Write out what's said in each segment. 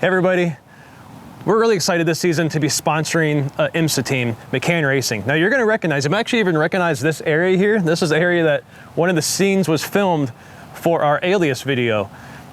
Hey everybody, we're really excited this season to be sponsoring IMSA team, McCann Racing. Now you're going to recognize, I'm actually even recognize this area here. This is the area that one of the scenes was filmed for our Alias video.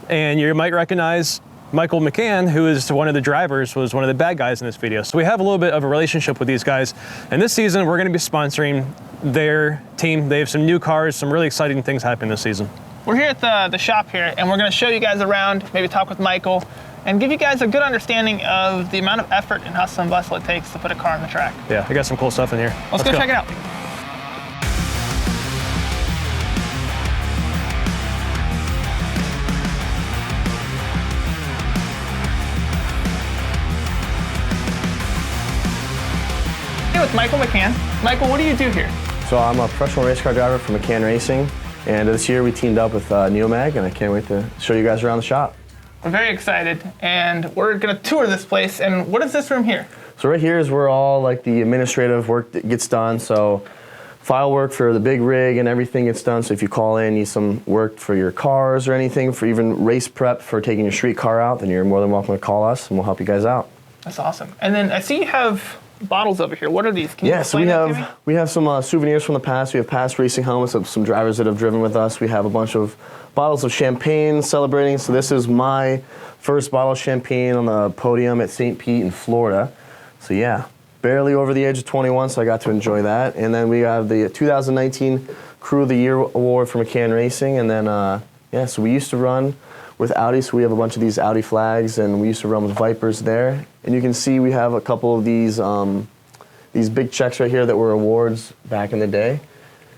And you might recognize Michael McCann, who is one of the drivers, was one of the bad guys in this video. So we have a little bit of a relationship with these guys. And this season, we're going to be sponsoring their team. They have some new cars, some really exciting things happening this season. We're here at the shop here, and we're going to show you guys around, maybe talk with Michael, and give you guys a good understanding of the amount of effort and hustle and bustle it takes to put a car on the track. Yeah, we got some cool stuff in here. Let's go check it out. Here with Michael McCann. Michael, what do you do here? So I'm a professional race car driver for McCann Racing, and this year we teamed up with NeoMag, and I can't wait to show you guys around the shop. We're very excited, and we're going to tour this place. And what is this room here? So right here is where all like the administrative work that gets done. So file work for the big rig and everything gets done. So if you call in, need some work for your cars or anything, for even race prep for taking your street car out, then you're more than welcome to call us, and we'll help you guys out. That's awesome. And then I see you have bottles over here. What are these? Can you so explain that to me? we have some souvenirs from the past. We have past racing helmets of some drivers that have driven with us. We have a bunch of bottles of champagne celebrating. So this is my first bottle of champagne on the podium at St. Pete in Florida. So yeah, barely over the age of 21, so I got to enjoy that. And then we have the 2019 Crew of the Year Award for McCann Racing. And then, so we used to run with Audi, so we have a bunch of these Audi flags, and we used to run with Vipers there. And you can see we have a couple of these big checks right here that were awards back in the day.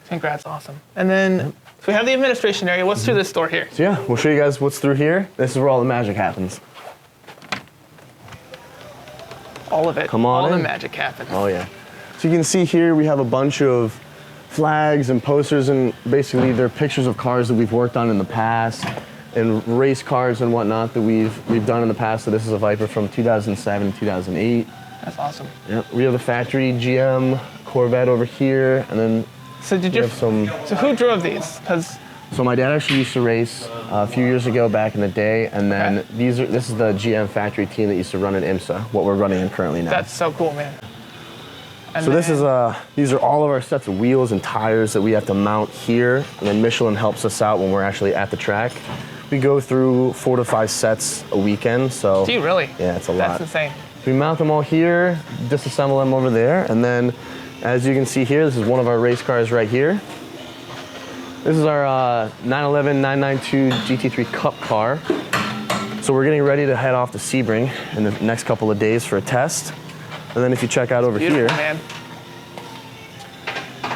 Congrats, awesome. And then, so we have the administration area. What's through this door here? So yeah, we'll show you guys what's through here. This is where all the magic happens. All of it. Come on all in. the magic happens. Oh yeah. So you can see here we have a bunch of flags and posters, and basically they're pictures of cars that we've worked on in the past, and race cars and whatnot that we've done in the past. So this is a Viper from 2007, 2008. That's awesome. Yep. We have the factory GM Corvette over here, and then so who drove these? So my dad actually used to race a few years ago back in the day, and then this is the GM factory team that used to run at IMSA, what we're running in currently now. That's so cool, man. And so these are all of our sets of wheels and tires that we have to mount here, and then Michelin helps us out when we're actually at the track. We go through 4 to 5 sets a weekend, so. Do you really? Yeah, it's a lot. That's insane. We mount them all here, disassemble them over there, and then as you can see here, this is one of our race cars right here. This is our 911 992 GT3 Cup car. So we're getting ready to head off to Sebring in the next couple of days for a test. And then if you check out over here, man.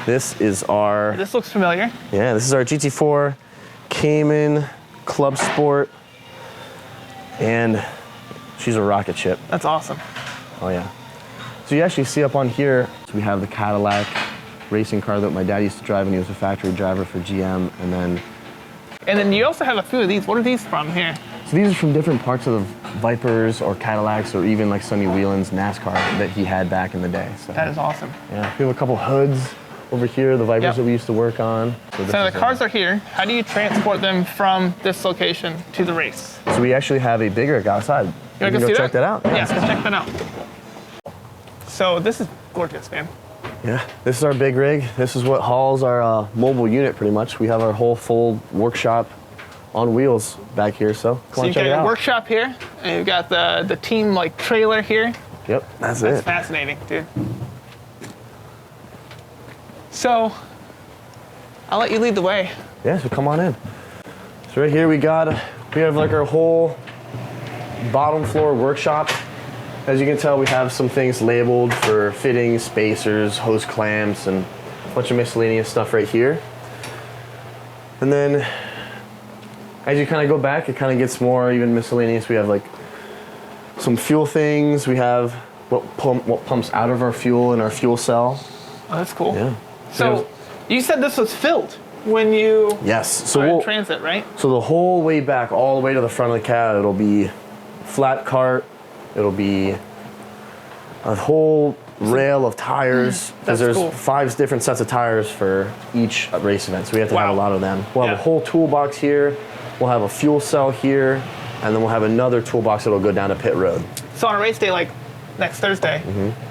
This is our... This looks familiar. Yeah, this is our GT4 Cayman Clubsport, and she's a rocket ship. That's awesome. Oh yeah. So you actually see up on here, we have the Cadillac racing car that my dad used to drive when he was a factory driver for GM, and then you also have a few of these. What are these from here? So these are from different parts of Vipers or Cadillacs, or even like Sonny Whelan's NASCAR that he had back in the day. So that is awesome. Yeah, we have a couple hoods over here, the Vipers that we used to work on. So the cars are here. How do you transport them from this location to the race? So we actually have a big rig outside. You can go check that out. Yeah, let's check that out. So this is gorgeous, man. Yeah, this is our big rig. This is what hauls our mobile unit pretty much. We have our whole full workshop on wheels back here, so come on, check it out. So you've got your workshop here, and you've got the team like trailer here. Yep, that's it. That's fascinating, dude. So, I'll let you lead the way. Yeah, so come on in. So right here we have like our whole bottom floor workshop. As you can tell, we have some things labeled for fittings, spacers, hose clamps, and a bunch of miscellaneous stuff right here. And then, as you kind of go back, it kind of gets more even miscellaneous. We have like some fuel things. We have what pumps out of our fuel in our fuel cell. Oh, that's cool. Yeah. So, you said this was filled when you so transit, right? So the whole way back, all the way to the front of the cab, it'll be flat cart. It'll be a whole rail of tires, because there's 5 different sets of tires for each race event, so we have to have a lot of them. We'll have a whole toolbox here. We'll have a fuel cell here. and then we'll have another toolbox that'll go down to pit road. So on a race day like next Thursday,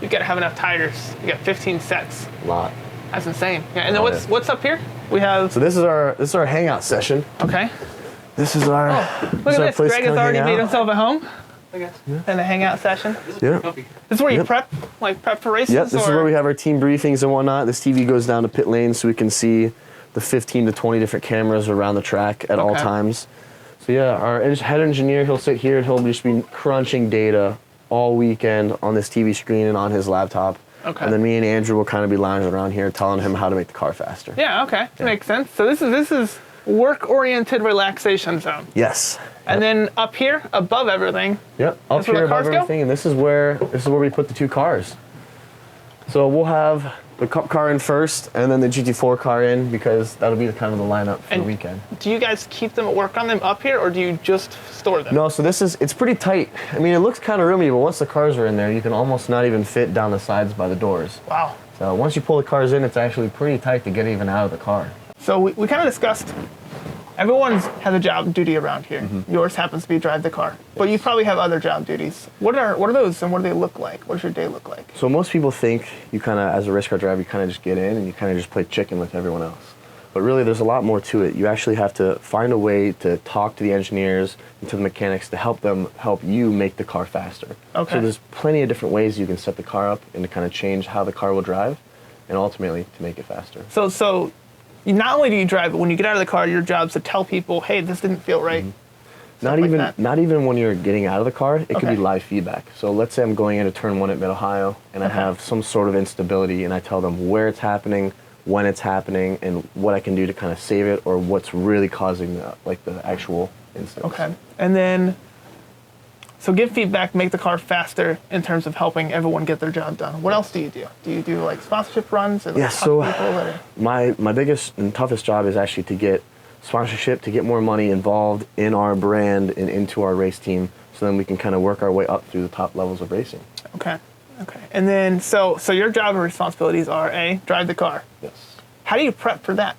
you got to have enough tires. You got 15 sets. A lot. That's insane. Yeah. And then what's up here? We have. So this is our hangout session. Okay. This is our. Look at this. Greg has already made himself at home. I guess. In the hangout session. Yeah. This is where you prep for races. Yep. This is where we have our team briefings and whatnot. This TV goes down to pit lane so we can see the 15 to 20 different cameras around the track at all times. So yeah, our head engineer, he'll sit here and he'll just be crunching data all weekend on this TV screen and on his laptop. Okay. And then me and Andrew will kind of be lounging around here telling him how to make the car faster. Yeah, okay. That makes sense. So this is work-oriented relaxation zone. Yes. And then up here, above everything. Yep. Up here above everything, and this is where we put the two cars. So we'll have the Cup car in first, and then the GT4 car in, because that'll be kind of the lineup for the weekend. Do you guys keep them, work on them up here, or do you just store them? No, so it's pretty tight. I mean, it looks kind of roomy, but once the cars are in there, you can almost not even fit down the sides by the doors. Wow. So once you pull the cars in, it's actually pretty tight to get even out of the car. So we kind of discussed, everyone has a job duty around here. Yours happens to be drive the car, but you probably have other job duties. What are those, and what do they look like? What does your day look like? So most people think you kind of, as a race car driver, you kind of just get in and you kind of just play chicken with everyone else. But really, there's a lot more to it. You actually have to find a way to talk to the engineers and to the mechanics to help you make the car faster. Okay. So there's plenty of different ways you can set the car up and to kind of change how the car will drive, and ultimately to make it faster. So not only do you drive, but when you get out of the car, your job's to tell people, hey, this didn't feel right. Not even when you're getting out of the car, it could be live feedback. So let's say I'm going into turn 1 at Mid-Ohio, and I have some sort of instability, and I tell them where it's happening, when it's happening, and what I can do to kind of save it, or what's really causing the actual instance. Okay. And then, so give feedback, make the car faster in terms of helping everyone get their job done. What else do you do? Do you do like sponsorship runs? And, Yeah, so people my biggest and toughest job is actually to get sponsorship, to get more money involved in our brand and into our race team, so then we can kind of work our way up through the top levels of racing. Okay. And then, so your job and responsibilities are drive the car. Yes. How do you prep for that?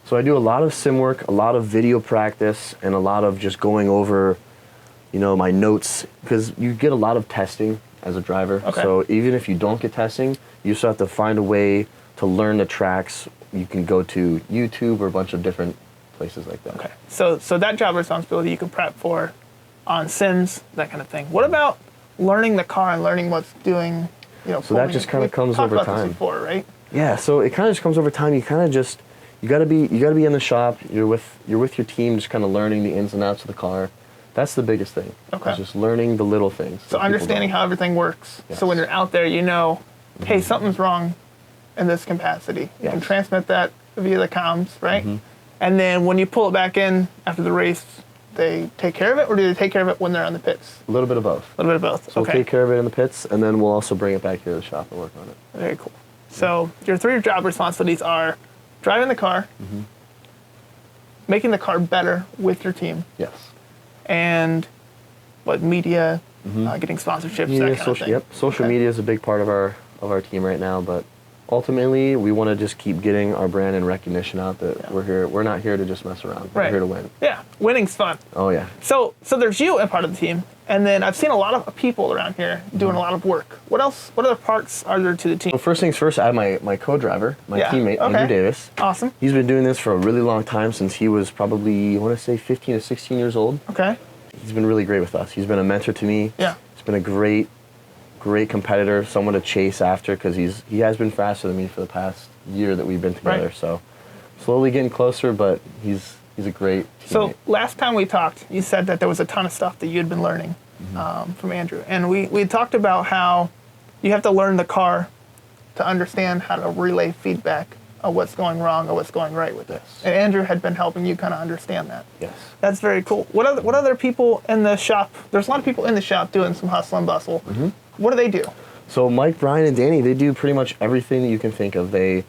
So I do a lot of sim work, a lot of video practice, and a lot of just going over, my notes, because you get a lot of testing as a driver. Okay. So even if you don't get testing, you still have to find a way to learn the tracks. You can go to YouTube or a bunch of different places like that. Okay. So that job responsibility you can prep for on sims, that kind of thing. What about learning the car and learning what's doing, So that just kind of comes over time. Talked about this before, right? Yeah, so it kind of just comes over time. You kind of just, you gotta be in the shop. You're with your team, just kind of learning the ins and outs of the car. That's the biggest thing. Okay. It's just learning the little things. So understanding how everything works. Yes. So when you're out there, hey, something's wrong in this capacity. You can transmit that via the comms, right? And then when you pull it back in after the race, they take care of it, or do they take care of it when they're on the pits? A little bit of both. A little bit of both. So we'll take care of it in the pits, and then we'll also bring it back here to the shop and work on it. Very cool. So your 3 job responsibilities are driving the car, making the car better with your team, Yes. and media, getting sponsorships, that kind of thing. Yep. Social media is a big part of our team right now, but ultimately we want to just keep getting our brand and recognition out that we're here. We're not here to just mess around. We're here to win. Yeah, winning's fun. Oh yeah. So there's you as part of the team, and then I've seen a lot of people around here doing a lot of work. What else? What other parts are there to the team? Well, first things first, I have my co-driver, my teammate, Andrew Davis. Awesome. He's been doing this for a really long time, since he was probably, I want to say 15 to 16 years old. Okay. He's been really great with us. He's been a mentor to me. Yeah. He's been a great competitor, someone to chase after, because he has been faster than me for the past year that we've been together. Right. So slowly getting closer, but he's a great teammate. So last time we talked, you said that there was a ton of stuff that you had been learning from Andrew, and we talked about how you have to learn the car to understand how to relay feedback of what's going wrong or what's going right with it. Yes. And Andrew had been helping you kind of understand that. Yes. That's very cool. What other people in the shop? There's a lot of people in the shop doing some hustle and bustle. What do they do? So Mike, Brian, and Danny, they do pretty much everything that you can think of. They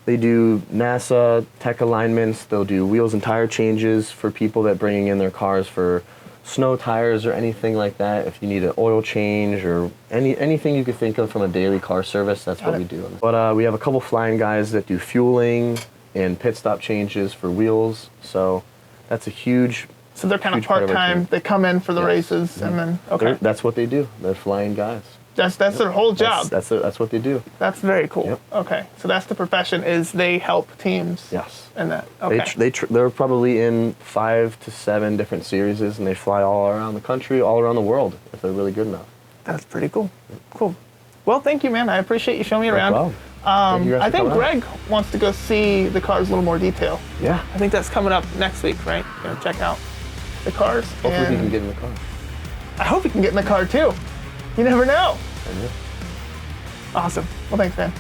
do NASA tech alignments. They'll do wheels and tire changes for people that bringing in their cars for snow tires or anything like that. If you need an oil change or anything you could think of from a daily car service, that's what we do. But we have a couple flying guys that do fueling and pit stop changes for wheels. So that's a huge So they're kind of Huge part of our part-time. team. They come in for the Yes. races and then, okay. That's what they do. They're flying guys. That's their whole job. That's what they do. That's very cool. Yep. Okay. So that's the profession, is they help teams. Yes. And that, okay. They're probably in 5 to 7 different series, and they fly all around the country, all around the world, if they're really good enough. That's pretty cool. Cool. Well, thank you, man. I appreciate you showing me around. No problem. Thank you guys I for think coming Greg wants to go see the cars in a little more detail. Yeah. I think that's coming up next week, right? Gonna check out the cars. Hopefully he can get in the car. I hope he can get in the car too. You never know. I know. Awesome. Well, thanks, man.